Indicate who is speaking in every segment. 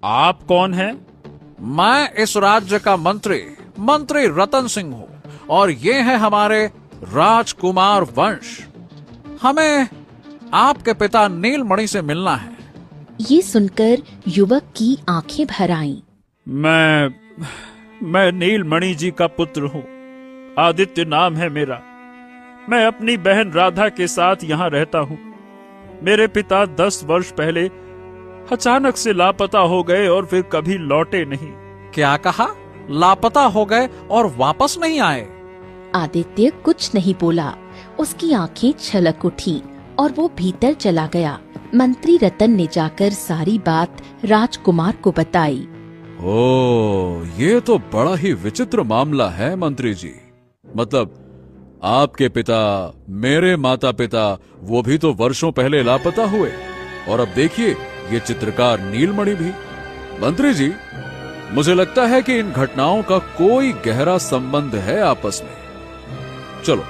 Speaker 1: आप कौन हैं?
Speaker 2: मैं इस राज्य का मंत्री रतन सिंह हूँ और ये है हमारे राजकुमार वंश। हमें आपके पिता नीलमणि से मिलना है।
Speaker 3: ये सुनकर युवक की आंखें भर आईं।
Speaker 1: मैं नीलमणि जी का पुत्र हूँ। आदित्य नाम है मेरा। मैं अपनी बहन राधा के साथ यहाँ रहता हूँ। मेरे पिता 10 वर्ष पहले अचानक से लापता हो गए और फिर कभी लौटे नहीं।
Speaker 2: क्या कहा? लापता हो गए और वापस नहीं आए?
Speaker 3: आदित्य कुछ नहीं बोला। उसकी आंखें छलक उठी और वो भीतर चला गया। मंत्री रतन ने जाकर सारी बात राजकुमार को बताई।
Speaker 4: ओ, ये तो बड़ा ही विचित्र मामला है मंत्री जी। मतलब आपके पिता, मेरे माता पिता, वो भी तो वर्षों पहले लापता हुए, और अब देखिए ये चित्रकार नीलमणि भी। मंत्री जी, मुझे लगता है कि इन घटनाओं का कोई गहरा संबंध है आपस में। चलो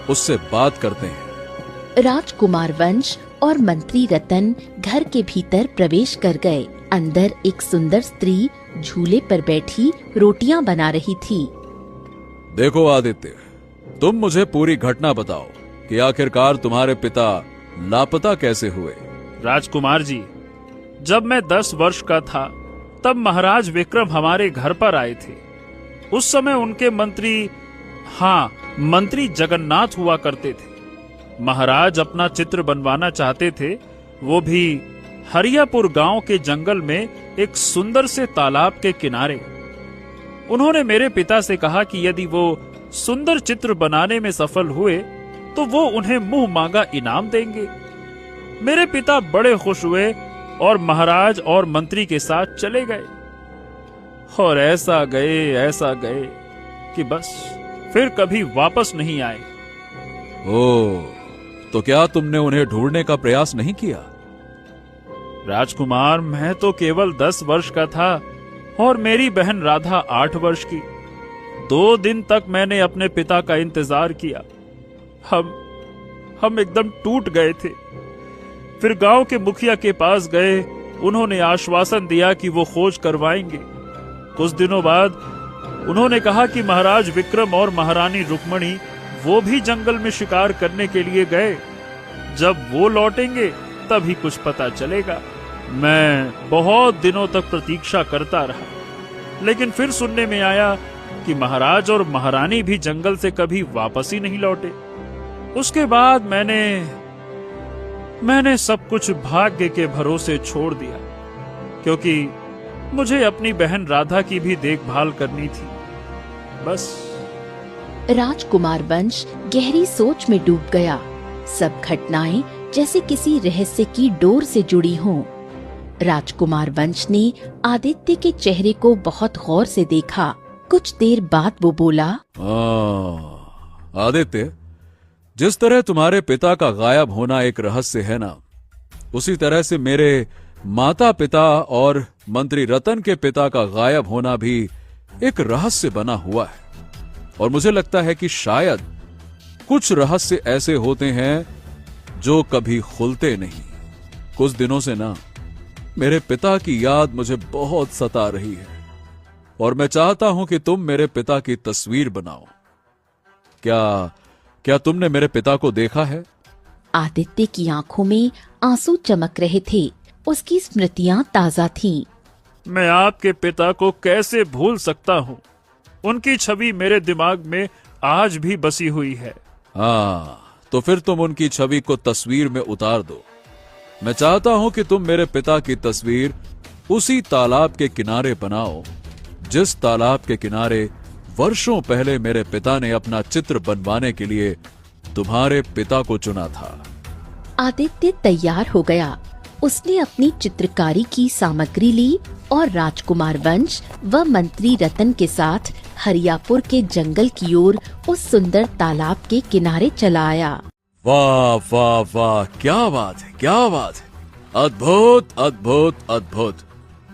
Speaker 4: उससे बात करते हैं।
Speaker 3: राजकुमार वंश और मंत्री रतन घर के भीतर प्रवेश कर गए। अंदर एक सुंदर स्त्री झूले पर बैठी रोटियां बना रही थी।
Speaker 4: देखो आदित्य, तुम मुझे पूरी घटना बताओ कि आखिरकार तुम्हारे पिता लापता कैसे हुए।
Speaker 1: राजकुमार जी, जब मैं 10 वर्ष का था तब महाराज विक्रम हमारे घर पर आए थे। उस समय उनके मंत्री जगन्नाथ हुआ करते थे। महाराज अपना चित्र बनवाना चाहते थे, वो भी हरियापुर गांव के जंगल में एक सुंदर से तालाब के किनारे। उन्होंने मेरे पिता से कहा कि यदि वो सुंदर चित्र बनाने में सफल हुए तो वो उन्हें मुंह मांगा इनाम देंगे। मेरे पिता बड़े खुश हुए और महाराज और मंत्री के साथ चले गए। और ऐसा गए कि बस फिर कभी वापस नहीं आए।
Speaker 4: ओ, तो क्या तुमने उन्हें ढूंढने का प्रयास नहीं किया?
Speaker 1: राजकुमार, मैं तो केवल 10 वर्ष का था और मेरी बहन राधा 8 वर्ष की। 2 दिन तक मैंने अपने पिता का इंतजार किया। हम एकदम टूट गए थे। फिर गांव के मुखिया के पास गए। उन्होंने आश्वासन दिया कि वो खोज करवाएंगे। कुछ दिनों बाद उन्होंने कहा कि महाराज विक्रम और महारानी रुक्मणी वो भी जंगल में शिकार करने के लिए गए। जब वो लौटेंगे तभी कुछ पता चलेगा। मैं बहुत दिनों तक प्रतीक्षा करता रहा, लेकिन फिर सुनने में आया कि महाराज और महारानी भी जंगल से कभी वापस ही नहीं लौटे। उसके बाद मैंने सब कुछ भाग्य के भरोसे छोड़ दिया, क्योंकि मुझे अपनी बहन राधा की भी देखभाल करनी थी। बस।
Speaker 3: राजकुमार वंश गहरी सोच में डूब गया। सब घटनाएं जैसे किसी रहस्य की डोर से जुड़ी हों। राजकुमार वंश ने आदित्य के चेहरे को बहुत गौर से देखा। कुछ देर बाद वो बोला,
Speaker 4: आदित्य, जिस तरह तुम्हारे पिता का गायब होना एक रहस्य है ना, उसी तरह से मेरे माता पिता और मंत्री रतन के पिता का गायब होना भी एक रहस्य बना हुआ है। और मुझे लगता है कि शायद कुछ रहस्य ऐसे होते हैं जो कभी खुलते नहीं। कुछ दिनों से ना मेरे पिता की याद मुझे बहुत सता रही है और मैं चाहता हूं कि तुम मेरे पिता की तस्वीर बनाओ। क्या तुमने मेरे पिता को देखा है?
Speaker 3: आदित्य की आंखों में आंसू चमक रहे थे। उसकी स्मृतियां ताजा थीं।
Speaker 1: मैं आपके पिता को कैसे भूल सकता हूँ। उनकी छवि मेरे दिमाग में आज भी बसी हुई है।
Speaker 4: हाँ, तो फिर तुम उनकी छवि को तस्वीर में उतार दो। मैं चाहता हूं कि तुम मेरे पिता की तस्वीर उसी तालाब के किनारे बनाओ जिस तालाब के किनारे वर्षों पहले मेरे पिता ने अपना चित्र बनवाने के लिए तुम्हारे पिता को चुना था।
Speaker 3: आदित्य तैयार हो गया। उसने अपनी चित्रकारी की सामग्री ली और राजकुमार वंश व मंत्री रतन के साथ हरियापुर के जंगल की ओर उस सुंदर तालाब के किनारे चला आया।
Speaker 4: वाह वाह वाह, क्या बात है, क्या बात है। अद्भुत अद्भुत अद्भुत।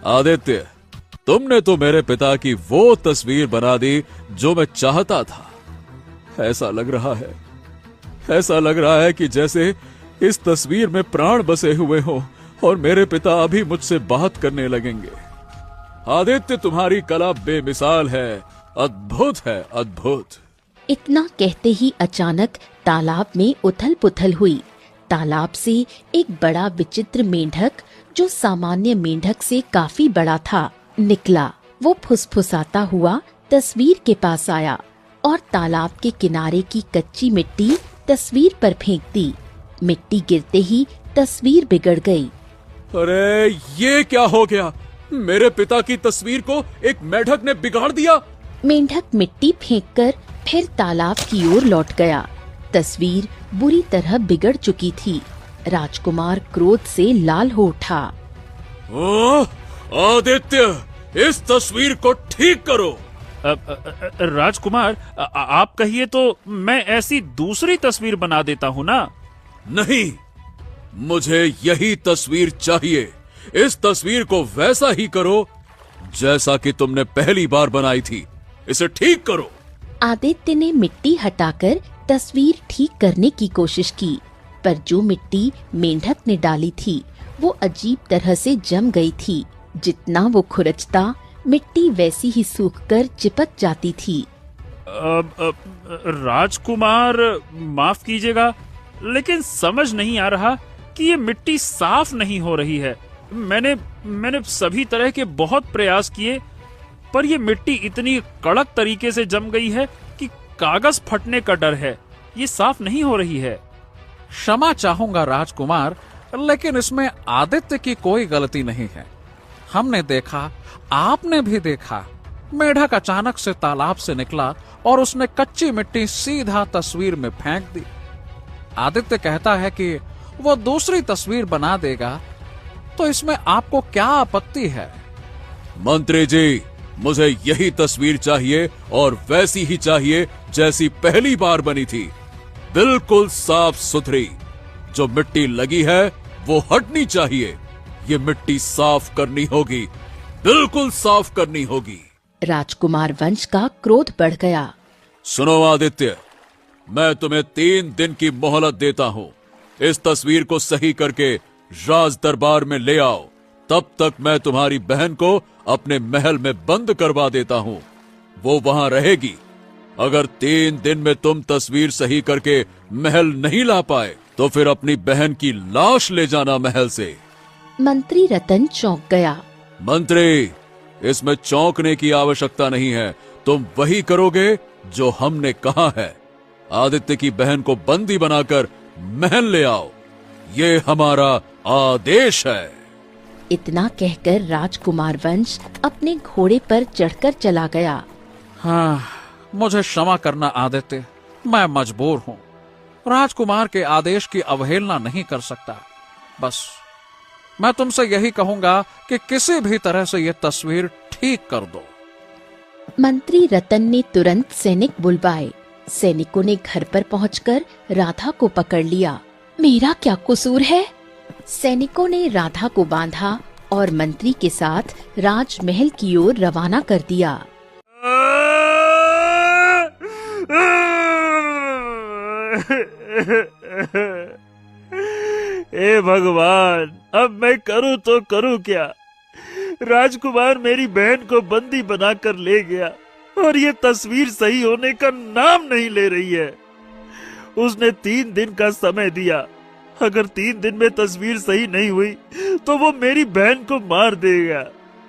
Speaker 4: आदित्य, तुमने तो मेरे पिता की वो तस्वीर बना दी जो मैं चाहता था। ऐसा लग रहा है कि जैसे इस तस्वीर में प्राण बसे हुए हो और मेरे पिता अभी मुझसे बात करने लगेंगे। आदित्य, तुम्हारी कला बेमिसाल है, अद्भुत है, अद्भुत।
Speaker 3: इतना कहते ही अचानक तालाब में उथल पुथल हुई। तालाब से एक बड़ा विचित्र मेंढक, जो सामान्य मेंढक से काफी बड़ा था, निकला। वो फुसफुसाता हुआ तस्वीर के पास आया और तालाब के किनारे की कच्ची मिट्टी तस्वीर पर फेंक दी। मिट्टी गिरते ही तस्वीर बिगड़ गई।
Speaker 4: अरे ये क्या हो गया? मेरे पिता की तस्वीर को एक मेंढक ने बिगाड़ दिया।
Speaker 3: मेंढक मिट्टी फेंककर फिर तालाब की ओर लौट गया। तस्वीर बुरी तरह बिगड़ चुकी थी। राजकुमार क्रोध से लाल हो उठा।
Speaker 4: ओह, आदित्य, इस तस्वीर को ठीक करो।
Speaker 1: राजकुमार, आप कहिए तो मैं ऐसी दूसरी तस्वीर बना देता हूँ ना।
Speaker 4: नहीं, मुझे यही तस्वीर चाहिए। इस तस्वीर को वैसा ही करो जैसा कि तुमने पहली बार बनाई थी। इसे ठीक करो।
Speaker 3: आदित्य ने मिट्टी हटाकर तस्वीर ठीक करने की कोशिश की, पर जो मिट्टी मेंढक ने डाली थी वो अजीब तरह से जम गई थी। जितना वो खुरचता, मिट्टी वैसी ही सूखकर चिपक जाती थी।
Speaker 1: राजकुमार, माफ कीजिएगा, लेकिन समझ नहीं आ रहा कि ये मिट्टी साफ नहीं हो रही है। मैंने सभी तरह के बहुत प्रयास किए, पर ये मिट्टी इतनी कड़क तरीके से जम गई है कि कागज फटने का डर है। ये साफ नहीं हो रही है।
Speaker 2: क्षमा चाहूंगा राजकुमार, लेकिन इसमें आदित्य की कोई गलती नहीं है। हमने देखा, आपने भी देखा, मेढक अचानक से तालाब से निकला और उसने कच्ची मिट्टी सीधा तस्वीर में फेंक दी। आदित्य कहता है कि वो दूसरी तस्वीर बना देगा, तो इसमें आपको क्या आपत्ति है?
Speaker 4: मंत्री जी, मुझे यही तस्वीर चाहिए और वैसी ही चाहिए जैसी पहली बार बनी थी। बिल्कुल साफ सुथरी। जो मिट्टी लगी है वो हटनी चाहिए। ये मिट्टी साफ करनी होगी, बिल्कुल साफ करनी होगी।
Speaker 3: राजकुमार वंश का क्रोध बढ़ गया।
Speaker 4: सुनो आदित्य, मैं तुम्हें 3 दिन की मोहलत देता हूँ। इस तस्वीर को सही करके राज दरबार में ले आओ। तब तक मैं तुम्हारी बहन को अपने महल में बंद करवा देता हूँ। वो वहां रहेगी। अगर 3 दिन में तुम तस्वीर सही करके महल नहीं ला पाए तो फिर अपनी बहन की लाश ले जाना महल से।
Speaker 3: मंत्री रतन चौंक गया।
Speaker 4: मंत्री, इसमें चौंकने की आवश्यकता नहीं है। तुम वही करोगे जो हमने कहा है। आदित्य की बहन को बंदी बनाकर महल ले आओ। ये हमारा आदेश है।
Speaker 3: इतना कहकर राजकुमार वंश अपने घोड़े पर चढ़कर चला गया।
Speaker 2: हाँ, मुझे क्षमा करना आदित्य, मैं मजबूर हूँ। राजकुमार के आदेश की अवहेलना नहीं कर सकता। बस मैं तुमसे यही कहूंगा कि किसी भी तरह से ये तस्वीर ठीक कर दो।
Speaker 3: मंत्री रतन ने तुरंत सैनिक बुलवाए। सैनिकों ने घर पर पहुंचकर राधा को पकड़ लिया। मेरा क्या कसूर है? सैनिकों ने राधा को बांधा और मंत्री के साथ राजमहल की ओर रवाना कर दिया।
Speaker 1: हे भगवान, अब मैं करूं तो करूं क्या? राजकुमार मेरी बहन को बंदी बनाकर ले गया और ये तस्वीर सही होने का नाम नहीं ले रही है। उसने 3 दिन का समय दिया। अगर 3 दिन में तस्वीर सही नहीं हुई तो वो मेरी बहन को मार देगा।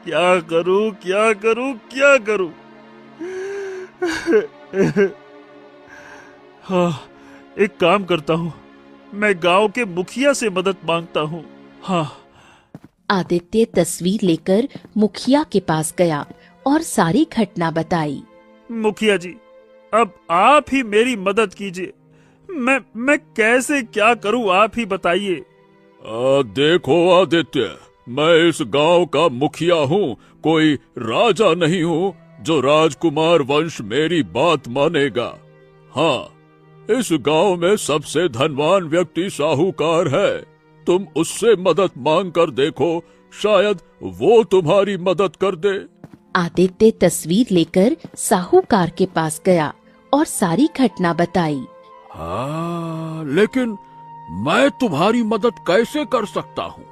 Speaker 1: क्या करूं, क्या करूं, क्या करूं? हाँ, एक काम करता हूँ, मैं गांव के मुखिया से मदद मांगता हूँ। हाँ।
Speaker 3: आदित्य तस्वीर लेकर मुखिया के पास गया और सारी घटना बताई।
Speaker 1: मुखिया जी, अब आप ही मेरी मदद कीजिए। मैं कैसे क्या करूं, आप ही बताइए।
Speaker 4: देखो आदित्य, मैं इस गांव का मुखिया हूँ, कोई राजा नहीं हूँ जो राजकुमार वंश मेरी बात मानेगा। हाँ, इस गांव में सबसे धनवान व्यक्ति साहूकार है। तुम उससे मदद मांग कर देखो, शायद वो तुम्हारी मदद कर दे।
Speaker 3: आदित्य तस्वीर लेकर साहूकार के पास गया और सारी घटना बताई।
Speaker 4: हाँ, लेकिन मैं तुम्हारी मदद कैसे कर सकता हूँ?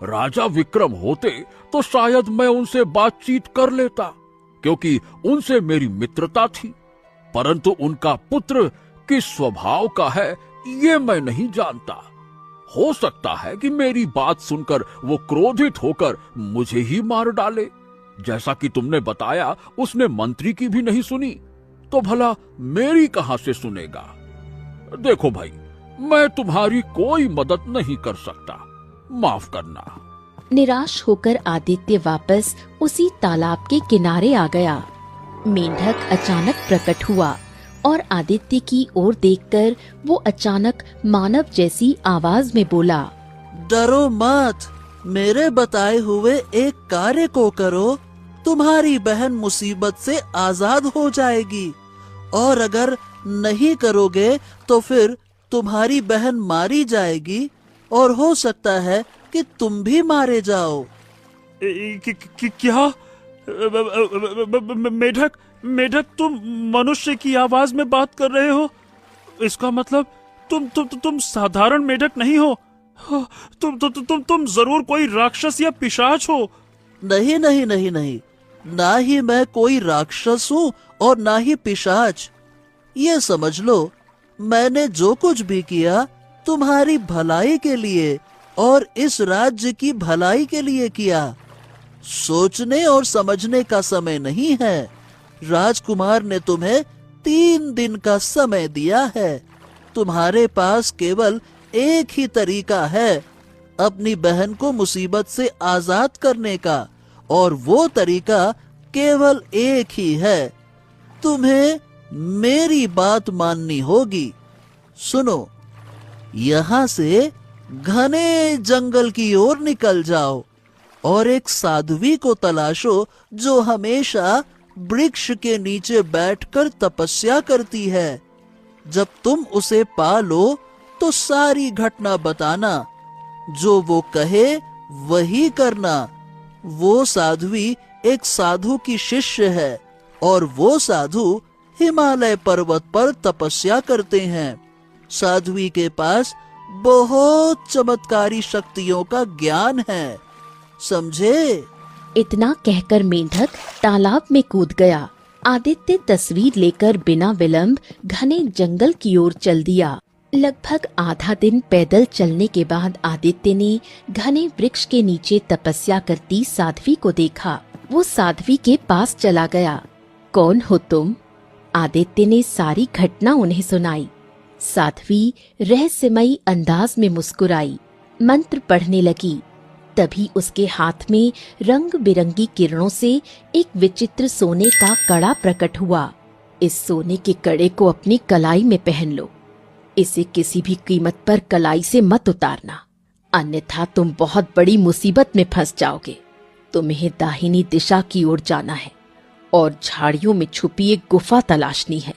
Speaker 4: राजा विक्रम होते तो शायद मैं उनसे बातचीत कर लेता, क्योंकि उनसे मेरी मित्रता थी, परंतु उनका पुत्र किस स्वभाव का है ये मैं नहीं जानता। हो सकता है कि मेरी बात सुनकर वो क्रोधित होकर मुझे ही मार डाले। जैसा कि तुमने बताया उसने मंत्री की भी नहीं सुनी, तो भला मेरी कहां से सुनेगा। देखो भाई, मैं तुम्हारी कोई मदद नहीं कर सकता, माफ करना।
Speaker 3: निराश होकर आदित्य वापस उसी तालाब के किनारे आ गया। मेंढक अचानक प्रकट हुआ और आदित्य की ओर देखकर वो अचानक मानव जैसी आवाज में बोला,
Speaker 5: डरो मत, मेरे बताए हुए एक कार्य को करो, तुम्हारी बहन मुसीबत से आजाद हो जाएगी, और अगर नहीं करोगे तो फिर तुम्हारी बहन मारी जाएगी और हो सकता है कि तुम भी मारे जाओ।
Speaker 1: क्या? मेढक, मेढक, तुम मनुष्य की आवाज में बात कर रहे हो? इसका मतलब तुम साधारण मेढक नहीं हो। तुम जरूर कोई राक्षस या पिशाच हो।
Speaker 5: नहीं नहीं नहीं नहीं, ना ही मैं कोई राक्षस हूँ और ना ही पिशाच। ये समझ लो, मैंने जो कुछ भी किया तुम्हारी भलाई के लिए और इस राज्य की भलाई के लिए किया। सोचने और समझने का समय नहीं है। राजकुमार ने तुम्हें 3 दिन का समय दिया है। तुम्हारे पास केवल एक ही तरीका है अपनी बहन को मुसीबत से आजाद करने का, और वो तरीका केवल एक ही है। तुम्हें मेरी बात माननी होगी। सुनो, यहाँ से घने जंगल की ओर निकल जाओ और एक साध्वी को तलाशो जो हमेशा वृक्ष के नीचे बैठकर तपस्या करती है। जब तुम उसे पा लो तो सारी घटना बताना, जो वो कहे वही करना। वो साध्वी एक साधु की शिष्य है और वो साधु हिमालय पर्वत पर तपस्या करते हैं। साध्वी के पास बहुत चमत्कारी शक्तियों का ज्ञान है, समझे?
Speaker 3: इतना कहकर मेंढक तालाब में कूद गया। आदित्य तस्वीर लेकर बिना विलंब घने जंगल की ओर चल दिया। लगभग आधा दिन पैदल चलने के बाद आदित्य ने घने वृक्ष के नीचे तपस्या करती साध्वी को देखा। वो साध्वी के पास चला गया। कौन हो तुम? आदित्य ने सारी घटना उन्हें सुनाई। साध्वी रहस्यमयी अंदाज में मुस्कुराई, मंत्र पढ़ने लगी। तभी उसके हाथ में रंग बिरंगी किरणों से एक विचित्र सोने का कड़ा प्रकट हुआ। इस सोने के कड़े को अपनी कलाई में पहन लो। इसे किसी भी कीमत पर कलाई से मत उतारना, अन्यथा तुम बहुत बड़ी मुसीबत में फंस जाओगे। तुम्हें दाहिनी दिशा की ओर जाना है और झाड़ियों में छुपी एक गुफा तलाशनी है।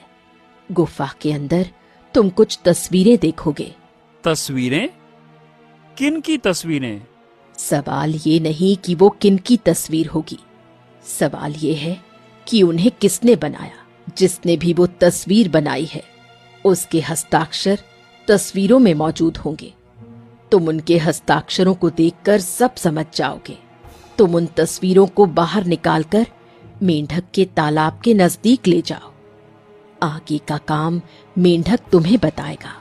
Speaker 3: गुफा के अंदर तुम कुछ तस्वीरें देखोगे।
Speaker 1: तस्वीरें? किन की तस्वीरें?
Speaker 3: सवाल ये नहीं कि वो किन की तस्वीर होगी, सवाल ये है कि उन्हें किसने बनाया। जिसने भी वो तस्वीर बनाई है उसके हस्ताक्षर तस्वीरों में मौजूद होंगे। तुम उनके हस्ताक्षरों को देखकर सब समझ जाओगे। तुम उन तस्वीरों को बाहर निकालकर मेंढक के तालाब के नजदीक ले जाओ। आगे का काम मेंढक तुम्हें बताएगा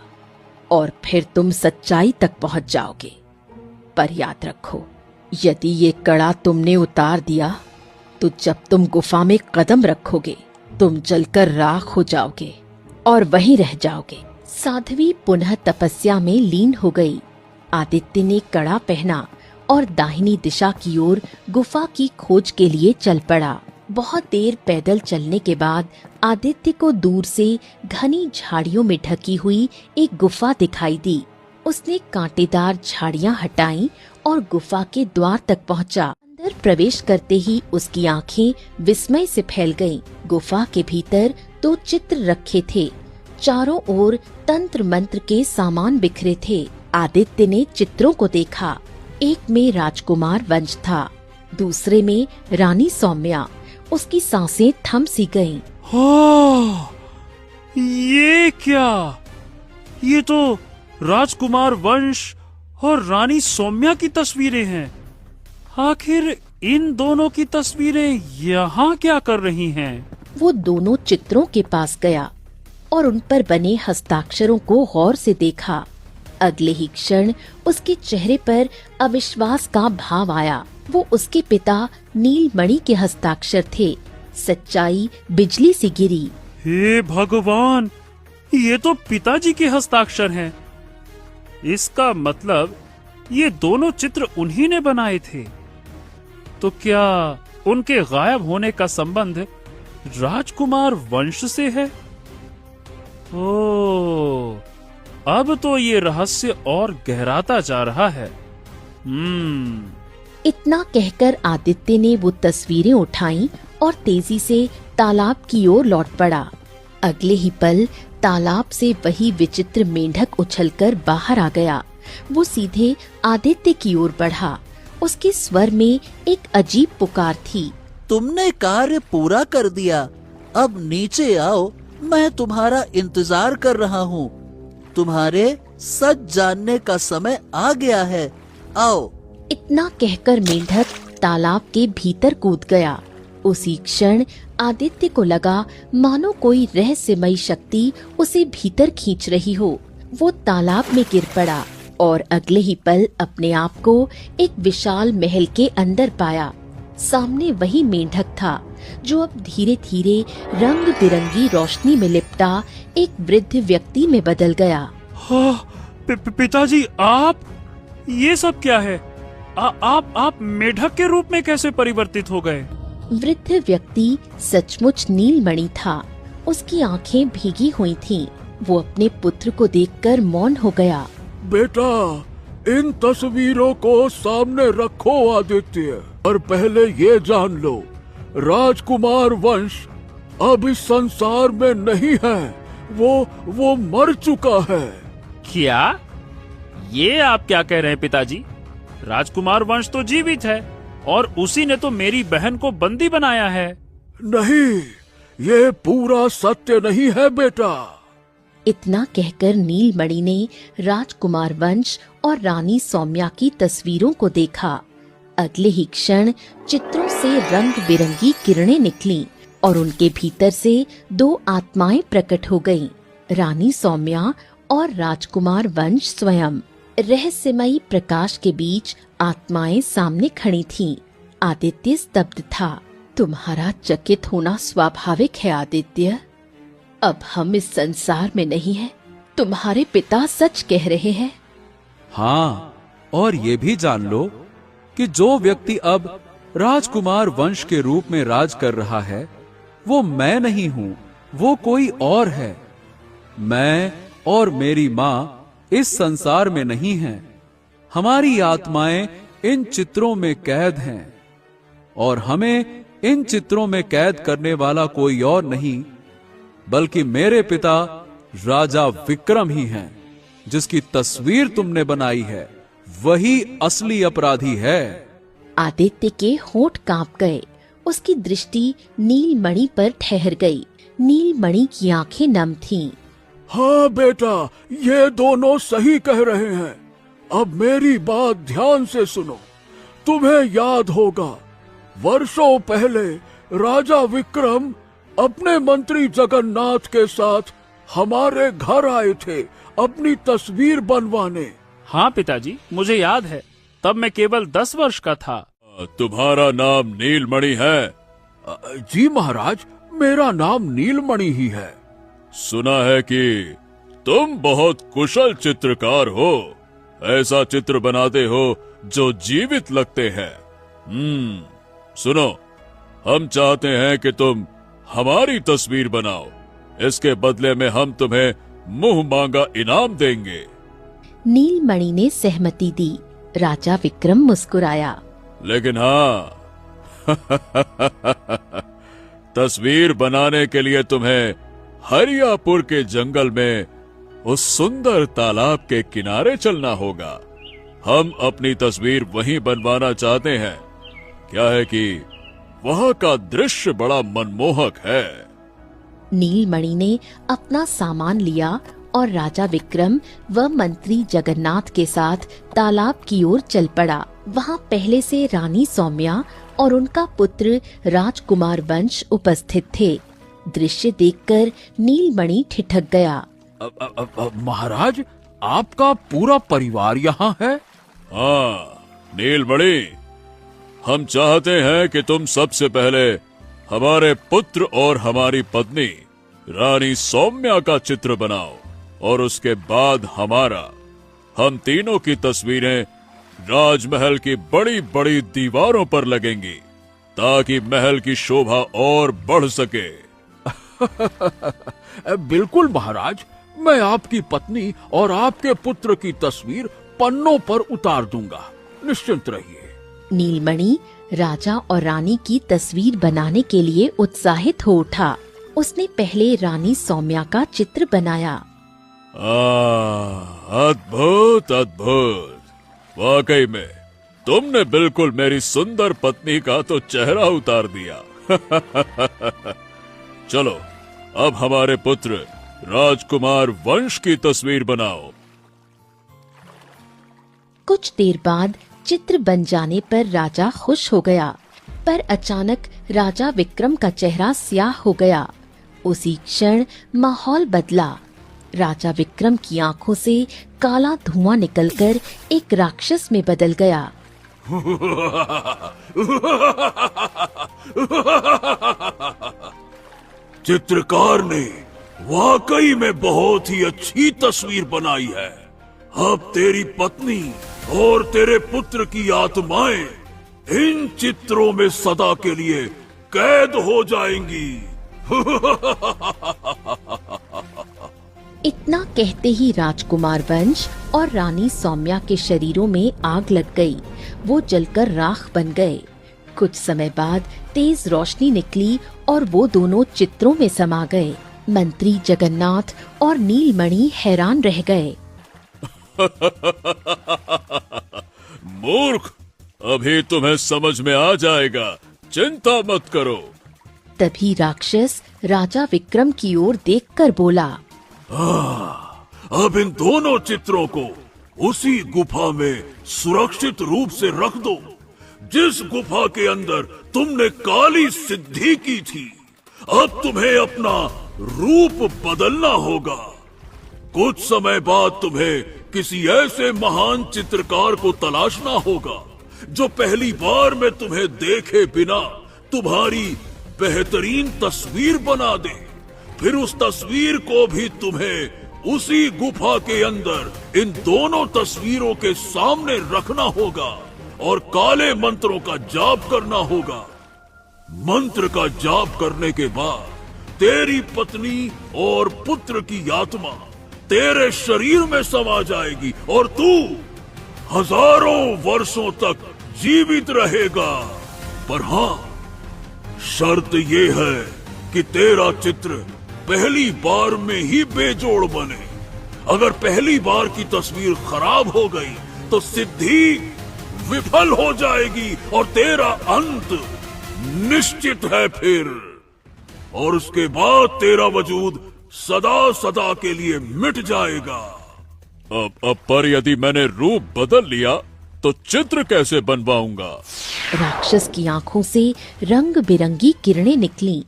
Speaker 3: और फिर तुम सच्चाई तक पहुंच जाओगे। पर याद रखो, यदि ये कड़ा तुमने उतार दिया तो जब तुम गुफा में कदम रखोगे तुम जलकर राख हो जाओगे और वहीं रह जाओगे। साध्वी पुनः तपस्या में लीन हो गई। आदित्य ने कड़ा पहना और दाहिनी दिशा की ओर गुफा की खोज के लिए चल पड़ा। बहुत देर पैदल चलने के बाद आदित्य को दूर से घनी झाड़ियों में ढकी हुई एक गुफा दिखाई दी। उसने कांटेदार झाड़ियां हटाईं और गुफा के द्वार तक पहुंचा। अंदर प्रवेश करते ही उसकी आंखें विस्मय से फैल गईं। गुफा के भीतर 2 चित्र रखे थे। चारों ओर तंत्र मंत्र के सामान बिखरे थे। आदित्य ने चित्रों को देखा। एक में राजकुमार वंश था, दूसरे में रानी सौम्या। उसकी सांसें थम सी गईं।
Speaker 1: हाँ, ये क्या? ये तो राजकुमार वंश और रानी सौम्या की तस्वीरें हैं। आखिर इन दोनों की तस्वीरें यहाँ क्या कर रही हैं?
Speaker 3: वो दोनों चित्रों के पास गया और उन पर बने हस्ताक्षरों को गौर से देखा। अगले ही क्षण उसके चेहरे पर अविश्वास का भाव आया। वो उसके पिता नीलमणि के हस्ताक्षर थे। सच्चाई बिजली सी गिरी।
Speaker 1: हे भगवान, ये तो पिताजी के हस्ताक्षर हैं। इसका मतलब ये दोनों चित्र उन्हीं ने बनाए थे। तो क्या उनके गायब होने का संबंध राजकुमार वंश से है? ओह, अब तो ये रहस्य और गहराता जा रहा है।
Speaker 3: इतना कहकर आदित्य ने वो तस्वीरें उठाईं और तेजी से तालाब की ओर लौट पड़ा। अगले ही पल तालाब से वही विचित्र मेंढक उछलकर बाहर आ गया। वो सीधे आदित्य की ओर बढ़ा। उसके स्वर में एक अजीब पुकार थी।
Speaker 5: तुमने कार्य पूरा कर दिया, अब नीचे आओ, मैं तुम्हारा इंतजार कर रहा हूँ। तुम्हारे सच जानने का समय आ गया है, आओ।
Speaker 3: इतना कहकर मेंढक तालाब के भीतर कूद गया। उसी क्षण आदित्य को लगा मानो कोई रहस्यमयी शक्ति उसे भीतर खींच रही हो। वो तालाब में गिर पड़ा और अगले ही पल अपने आप को एक विशाल महल के अंदर पाया। सामने वही मेंढक था जो अब धीरे धीरे रंग बिरंगी रोशनी में लिपटा एक वृद्ध व्यक्ति में बदल गया।
Speaker 1: पिताजी, आप ये सब क्या है? आप मेढक के रूप में कैसे परिवर्तित हो गए?
Speaker 3: वृद्ध व्यक्ति सचमुच नीलमणि था। उसकी आंखें भीगी हुई थीं। वो अपने पुत्र को देखकर मौन हो गया।
Speaker 4: बेटा, इन तस्वीरों को सामने रखो आदित्य, और पहले ये जान लो, राजकुमार वंश अब इस संसार में नहीं है। वो मर चुका है।
Speaker 1: क्या? ये आप क्या कह रहे हैं पिताजी? राजकुमार वंश तो जीवित है और उसी ने तो मेरी बहन को बंदी बनाया है।
Speaker 4: नहीं, ये पूरा सत्य नहीं है बेटा।
Speaker 3: इतना कहकर नीलमणि ने राजकुमार वंश और रानी सौम्या की तस्वीरों को देखा। अगले ही क्षण चित्रों से रंग बिरंगी किरणें निकलीं और उनके भीतर से दो आत्माएं प्रकट हो गईं। रानी सौम्या और राजकुमार वंश स्वयं। रहस्यमयी प्रकाश के बीच आत्माएं सामने खड़ी थीं। आदित्य स्तब्ध था। तुम्हारा चकित होना स्वाभाविक है आदित्य। अब हम इस संसार में नहीं हैं। तुम्हारे पिता सच कह रहे हैं।
Speaker 4: हाँ, और ये भी जान लो कि जो व्यक्ति अब राजकुमार वंश के रूप में राज कर रहा है, वो मैं नहीं हूं, वो कोई और है। मैं और मेरी माँ इस संसार में नहीं हैं। हमारी आत्माएं इन चित्रों में कैद हैं और हमें इन चित्रों में कैद करने वाला कोई और नहीं बल्कि मेरे पिता राजा विक्रम ही हैं। जिसकी तस्वीर तुमने बनाई है वही असली अपराधी है।
Speaker 3: आदित्य के होंठ कांप गए। उसकी दृष्टि नीलमणि पर ठहर गई। नीलमणि की आंखें नम थीं।
Speaker 4: हाँ बेटा, ये दोनों सही कह रहे हैं। अब मेरी बात ध्यान से सुनो। तुम्हें याद होगा, वर्षों पहले राजा विक्रम अपने मंत्री जगन्नाथ के साथ हमारे घर आए थे अपनी तस्वीर बनवाने।
Speaker 1: हाँ पिताजी, मुझे याद है। तब मैं केवल 10 वर्ष का था।
Speaker 4: तुम्हारा नाम नीलमणि है? जी महाराज, मेरा नाम नीलमणि ही है। सुना है कि तुम बहुत कुशल चित्रकार हो। ऐसा चित्र बनाते हो जो जीवित लगते हैं। सुनो, हम चाहते हैं कि तुम हमारी तस्वीर बनाओ। इसके बदले में हम तुम्हें मुंह मांगा इनाम देंगे।
Speaker 3: नीलमणि ने सहमति दी। राजा विक्रम मुस्कुराया।
Speaker 4: लेकिन हाँ, तस्वीर बनाने के लिए तुम्हें हरियापुर के जंगल में उस सुंदर तालाब के किनारे चलना होगा। हम अपनी तस्वीर वहीं बनवाना चाहते हैं। क्या है कि वहाँ का दृश्य बड़ा मनमोहक है।
Speaker 3: नीलमणि ने अपना सामान लिया और राजा विक्रम व मंत्री जगन्नाथ के साथ तालाब की ओर चल पड़ा। वहाँ पहले से रानी सौम्या और उनका पुत्र राजकुमार वंश उपस्थित थे। दृश्य देखकर नीलमणि ठिठक गया।
Speaker 2: महाराज, आपका पूरा परिवार यहाँ है?
Speaker 4: हाँ नीलमणि, हम चाहते हैं कि तुम सबसे पहले हमारे पुत्र और हमारी पत्नी रानी सौम्या का चित्र बनाओ और उसके बाद हमारा। हम तीनों की तस्वीरें राजमहल की बड़ी बड़ी दीवारों पर लगेंगी ताकि महल की शोभा और बढ़ सके।
Speaker 2: बिल्कुल महाराज, मैं आपकी पत्नी और आपके पुत्र की तस्वीर पन्नों पर उतार दूंगा, निश्चिंत रहिए।
Speaker 3: नीलमणि राजा और रानी की तस्वीर बनाने के लिए उत्साहित हो उठा। उसने पहले रानी सौम्या का चित्र बनाया।
Speaker 4: अद्भुत अद्भुत, वाकई में तुमने बिल्कुल मेरी सुंदर पत्नी का तो चेहरा उतार दिया। चलो अब हमारे पुत्र राजकुमार वंश की तस्वीर बनाओ।
Speaker 3: कुछ देर बाद चित्र बन जाने पर राजा खुश हो गया, पर अचानक राजा विक्रम का चेहरा स्याह हो गया। उसी क्षण माहौल बदला। राजा विक्रम की आंखों से काला धुआं निकलकर एक राक्षस में बदल गया।
Speaker 6: चित्रकार ने वाकई में बहुत ही अच्छी तस्वीर बनाई है। अब तेरी पत्नी और तेरे पुत्र की आत्माएं इन चित्रों में सदा के लिए कैद हो जाएंगी।
Speaker 3: इतना कहते ही राजकुमार वंश और रानी सौम्या के शरीरों में आग लग गई। वो जलकर राख बन गए। कुछ समय बाद तेज रोशनी निकली और वो दोनों चित्रों में समा गए। मंत्री जगन्नाथ और नीलमणि हैरान रह गए।
Speaker 4: मूर्ख, अभी तुम्हें समझ में आ जाएगा, चिंता मत करो।
Speaker 3: तभी राक्षस राजा विक्रम की ओर देखकर बोला,
Speaker 6: अब इन दोनों चित्रों को उसी गुफा में सुरक्षित रूप से रख दो जिस गुफा के अंदर तुमने काली सिद्धि की थी। अब तुम्हें अपना रूप बदलना होगा। कुछ समय बाद तुम्हें किसी ऐसे महान चित्रकार को तलाशना होगा जो पहली बार में तुम्हें देखे बिना तुम्हारी बेहतरीन तस्वीर बना दे। फिर उस तस्वीर को भी तुम्हें उसी गुफा के अंदर इन दोनों तस्वीरों के सामने रखना होगा और काले मंत्रों का जाप करना होगा। मंत्र का जाप करने के बाद तेरी पत्नी और पुत्र की आत्मा तेरे शरीर में समा जाएगी और तू हजारों वर्षों तक जीवित रहेगा। पर हाँ, शर्त ये है कि तेरा चित्र पहली बार में ही बेजोड़ बने। अगर पहली बार की तस्वीर खराब हो गई तो सिद्धि विफल हो जाएगी और तेरा अंत निश्चित है फिर। और उसके बाद तेरा वजूद सदा सदा के लिए मिट जाएगा।
Speaker 4: अब पर यदि मैंने रूप बदल लिया तो चित्र कैसे बनवाऊंगा?
Speaker 3: राक्षस की आंखों से रंग बिरंगी किरणें निकलीं।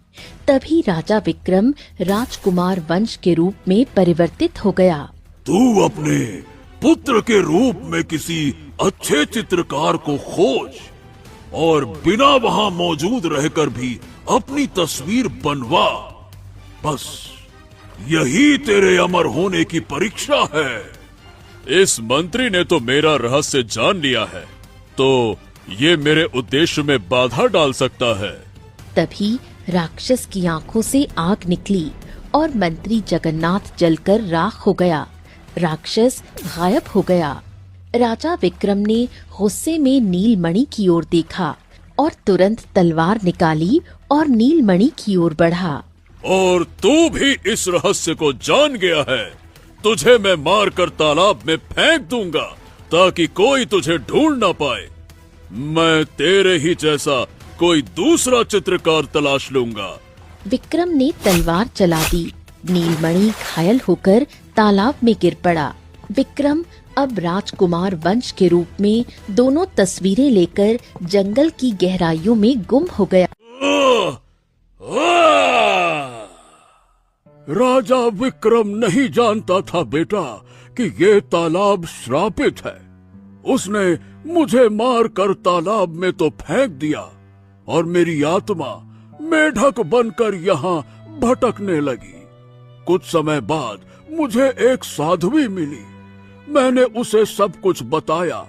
Speaker 3: तभी राजा विक्रम राजकुमार वंश के रूप में परिवर्तित हो गया।
Speaker 6: तू अपने पुत्र के रूप में किसी अच्छे चित्रकार को खोज और बिना वहां मौजूद रहकर भी अपनी तस्वीर बनवा। बस यही तेरे अमर होने की परीक्षा है।
Speaker 4: इस मंत्री ने तो मेरा रहस्य जान लिया है, तो ये मेरे उद्देश्य में बाधा डाल सकता है।
Speaker 3: तभी राक्षस की आंखों से आग निकली और मंत्री जगन्नाथ जलकर राख हो गया। राक्षस गायब हो गया। राजा विक्रम ने गुस्से में नीलमणि की ओर देखा और तुरंत तलवार निकाली और नीलमणि की ओर बढ़ा।
Speaker 4: और तू भी इस रहस्य को जान गया है। तुझे मैं मारकर तालाब में फेंक दूंगा ताकि कोई तुझे ढूंढ ना पाए। मैं तेरे ही जैसा कोई दूसरा चित्रकार तलाश लूंगा।
Speaker 3: विक्रम ने तलवार चला दी। नीलमणि घायल होकर तालाब में गिर पड़ा। विक्रम अब राजकुमार वंश के रूप में दोनों तस्वीरें लेकर जंगल की गहराइयों में गुम हो गया।
Speaker 6: राजा विक्रम नहीं जानता था बेटा कि ये तालाब श्रापित है। उसने मुझे मारकर तालाब में तो फेंक दिया और मेरी आत्मा मेढक बनकर यहाँ भटकने लगी। कुछ समय बाद मुझे एक साध्वी मिली। मैंने उसे सब कुछ बताया।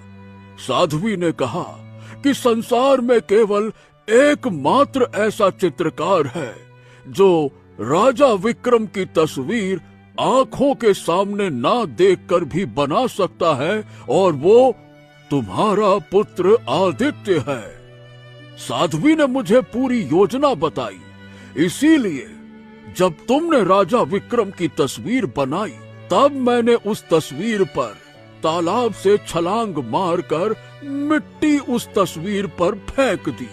Speaker 6: साध्वी ने कहा कि संसार में केवल एकमात्र ऐसा चित्रकार है जो राजा विक्रम की तस्वीर आंखों के सामने ना देखकर भी बना सकता है, और वो तुम्हारा पुत्र आदित्य है। साध्वी ने मुझे पूरी योजना बताई। इसीलिए जब तुमने राजा विक्रम की तस्वीर बनाई, तब मैंने उस तस्वीर पर तालाब से छलांग मारकर मिट्टी उस तस्वीर पर फेंक दी,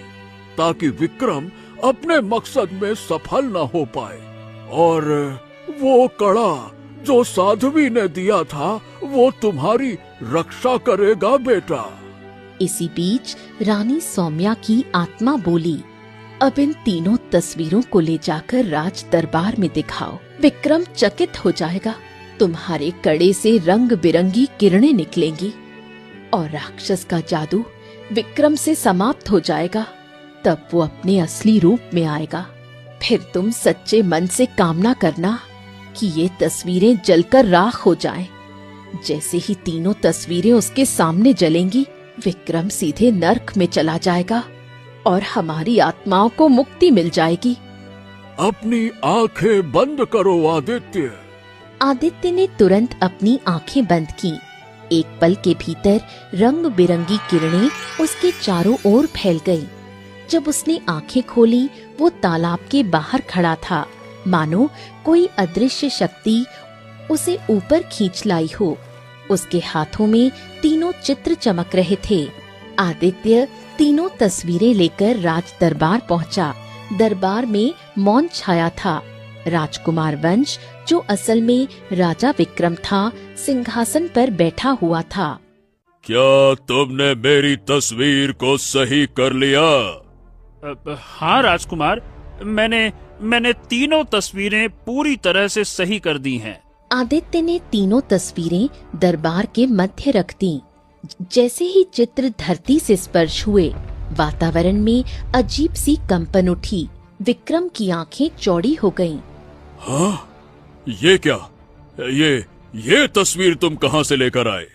Speaker 6: ताकि विक्रम अपने मकसद में सफल न हो पाए। और वो कड़ा जो साध्वी ने दिया था, वो तुम्हारी रक्षा करेगा बेटा।
Speaker 3: इसी बीच रानी सौम्या की आत्मा बोली, अब इन तीनों तस्वीरों को ले जाकर राज दरबार में दिखाओ। विक्रम चकित हो जाएगा। तुम्हारे कड़े से रंग बिरंगी किरणें निकलेंगी और राक्षस का जादू विक्रम से समाप्त हो जाएगा। तब वो अपने असली रूप में आएगा। फिर तुम सच्चे मन से कामना करना कि ये तस्वीरें जलकर राख हो जाएं। जैसे ही तीनों तस्वीरें उसके सामने जलेंगी, विक्रम सीधे नर्क में चला जाएगा और हमारी आत्माओं को मुक्ति मिल जाएगी।
Speaker 6: अपनी आंखें बंद करो आदित्य।
Speaker 3: आदित्य ने तुरंत अपनी आंखें बंद की। एक पल के भीतर रंग बिरंगी किरणें उसके चारों ओर फैल गईं। जब उसने आंखें खोली, वो तालाब के बाहर खड़ा था, मानो कोई अदृश्य शक्ति उसे ऊपर खींच लाई हो। उसके हाथों में तीनों चित्र चमक रहे थे। आदित्य तीनों तस्वीरें लेकर राज दरबार पहुंचा। दरबार में मौन छाया था। राजकुमार वंश, जो असल में राजा विक्रम था, सिंहासन पर बैठा हुआ था।
Speaker 6: क्या तुमने मेरी तस्वीर को सही कर लिया?
Speaker 1: हाँ राजकुमार, मैंने तीनों तस्वीरें पूरी तरह से सही कर दी हैं।
Speaker 3: आदित्य ने तीनों तस्वीरें दरबार के मध्य रख दी। जैसे ही चित्र धरती से स्पर्श हुए, वातावरण में अजीब सी कंपन उठी। विक्रम की आंखें चौड़ी हो गईं।
Speaker 6: हाँ? ये क्या? ये तस्वीर तुम कहाँ से लेकर आए?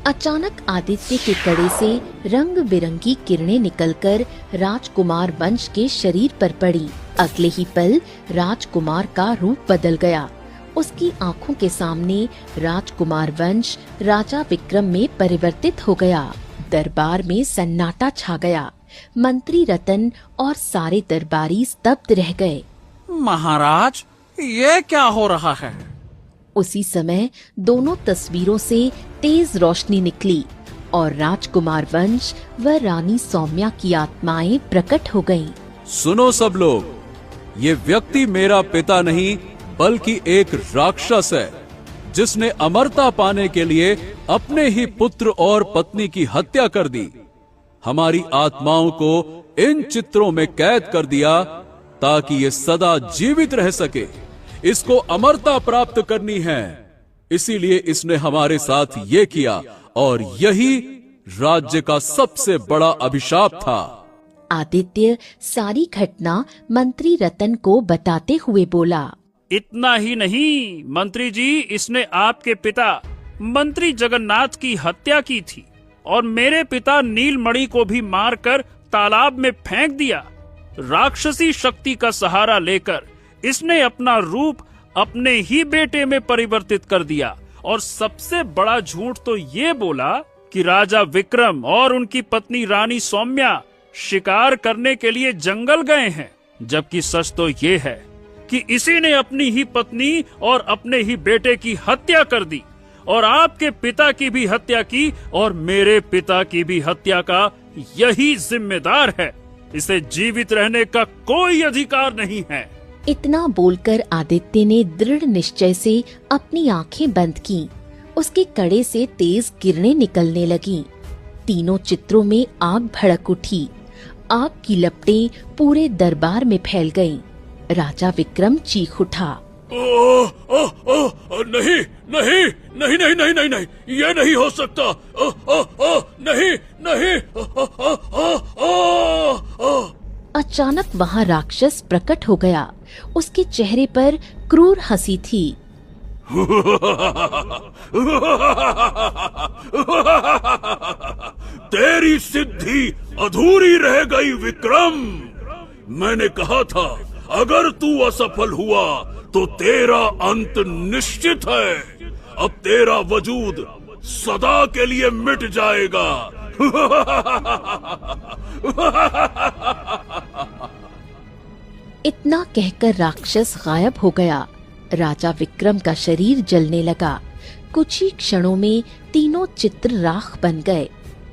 Speaker 3: अचानक आदित्य के कड़े से रंग बिरंगी किरणें निकलकर राजकुमार वंश के शरीर पर पड़ी। अगले ही पल राजकुमार का रूप बदल गया। उसकी आंखों के सामने राजकुमार वंश राजा विक्रम में परिवर्तित हो गया। दरबार में सन्नाटा छा गया। मंत्री रतन और सारे दरबारी स्तब्ध रह गए।
Speaker 2: महाराज, ये क्या हो रहा है?
Speaker 3: उसी समय दोनों तस्वीरों से तेज रोशनी निकली और राजकुमार वंश व रानी सौम्या की आत्माएं प्रकट हो गईं।
Speaker 4: सुनो सब लोग, ये व्यक्ति मेरा पिता नहीं बल्कि एक राक्षस है, जिसने अमरता पाने के लिए अपने ही पुत्र और पत्नी की हत्या कर दी। हमारी आत्माओं को इन चित्रों में कैद कर दिया ताकि ये सदा जीवित रह सके। इसको अमरता प्राप्त करनी है, इसीलिए इसने हमारे साथ ये किया, और यही राज्य का सबसे बड़ा अभिशाप था।
Speaker 3: आदित्य सारी घटना मंत्री रतन को बताते हुए बोला,
Speaker 1: इतना ही नहीं मंत्री जी, इसने आपके पिता मंत्री जगन्नाथ की हत्या की थी और मेरे पिता नीलमणि को भी मारकर तालाब में फेंक दिया। राक्षसी शक्ति का सहारा लेकर इसने अपना रूप अपने ही बेटे में परिवर्तित कर दिया, और सबसे बड़ा झूठ तो ये बोला कि राजा विक्रम और उनकी पत्नी रानी सौम्या शिकार करने के लिए जंगल गए हैं, जबकि सच तो ये है कि इसी ने अपनी ही पत्नी और अपने ही बेटे की हत्या कर दी, और आपके पिता की भी हत्या की, और मेरे पिता की भी हत्या का यही जिम्मेदार है। इसे जीवित रहने का कोई अधिकार नहीं है।
Speaker 3: इतना बोलकर आदित्य ने दृढ़ निश्चय से अपनी आंखें बंद की। उसके कड़े से तेज किरणें निकलने लगीं। तीनों चित्रों में आग भड़क उठी। आग की लपटें पूरे दरबार में फैल गईं। राजा विक्रम चीख उठा।
Speaker 6: नहीं नहीं नहीं नहीं नहीं नहीं नहीं, ये नहीं हो सकता। नहीं नहीं।
Speaker 3: अचानक वहाँ राक्षस प्रकट हो गया। उसके चेहरे पर क्रूर हंसी थी।
Speaker 6: तेरी सिद्धि अधूरी रह गई विक्रम। मैंने कहा था अगर तू असफल हुआ तो तेरा अंत निश्चित है। अब तेरा वजूद सदा के लिए मिट जाएगा।
Speaker 3: इतना कहकर राक्षस गायब हो गया। राजा विक्रम का शरीर जलने लगा। कुछ ही क्षणों में तीनों चित्र राख बन गए।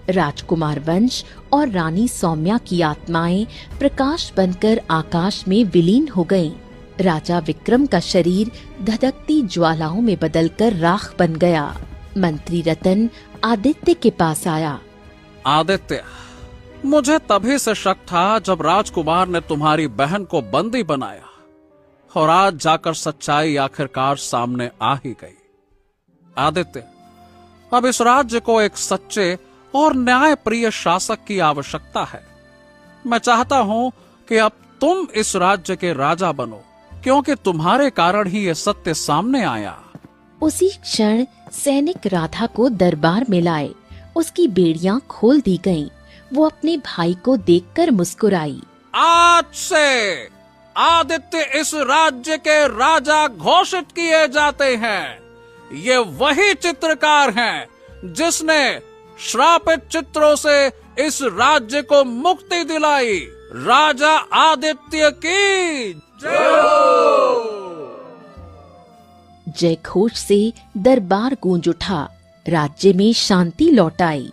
Speaker 3: राजकुमार वंश और रानी सौम्या की आत्माएं प्रकाश बनकर आकाश में विलीन हो गईं। राजा विक्रम का शरीर धधकती ज्वालाओं में बदलकर राख बन गया। मंत्री रतन आदित्य के पास आया।
Speaker 2: आदित्य, मुझे तभी से शक था जब राजकुमार ने तुम्हारी बहन को बंदी बनाया, और आज जाकर सच्चाई आखिरकार सामने आ ही गई। आदित्य, अब इस राज्य को एक सच्चे और न्यायप्रिय शासक की आवश्यकता है। मैं चाहता हूं कि अब तुम इस राज्य के राजा बनो, क्योंकि तुम्हारे कारण ही यह सत्य सामने आया।
Speaker 3: उसी क्षण सैनिक राधा को दरबार में लाए। उसकी बेड़ियां खोल दी गईं। वो अपने भाई को देखकर मुस्कुराई।
Speaker 2: आज से आदित्य इस राज्य के राजा घोषित किए जाते हैं। ये वही चित्रकार हैं जिसने श्रापित चित्रों से इस राज्य को मुक्ति दिलाई। राजा आदित्य की जय हो।
Speaker 3: जय घोष से दरबार गूंज उठा। राज्य में शांति लौट आई।